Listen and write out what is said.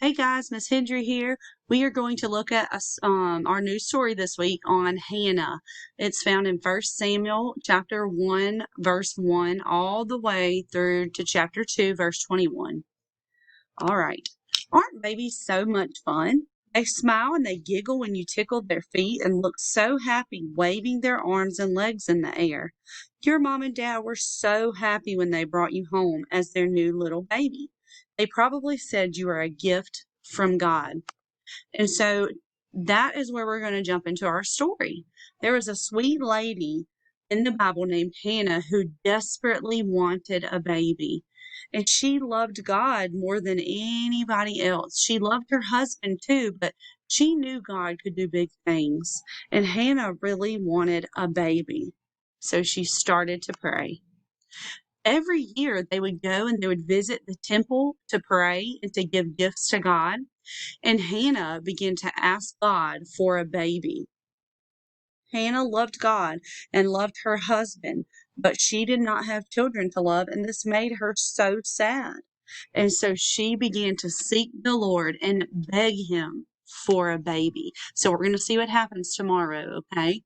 Hey guys, Miss Hendry here. We are going to look at our new story this week on Hannah. It's found in 1 Samuel chapter 1, verse 1, all the way through to chapter 2, verse 21. All right. Aren't babies so much fun? They smile and they giggle when you tickle their feet and look so happy waving their arms and legs in the air. Your mom and dad were so happy when they brought you home as their new little baby. They probably said you are a gift from God. And so that is where we're going to jump into our story. There was a sweet lady in the Bible named Hannah who desperately wanted a baby. And she loved God more than anybody else. She loved her husband too, but she knew God could do big things. And Hannah really wanted a baby. So she started to pray. Every year they would go and they would visit the temple to pray and to give gifts to God. And Hannah began to ask God for a baby. Hannah loved God and loved her husband, but she did not have children to love, and this made her so sad. And so she began to seek the Lord and beg him for a baby. So we're going to see what happens tomorrow, okay?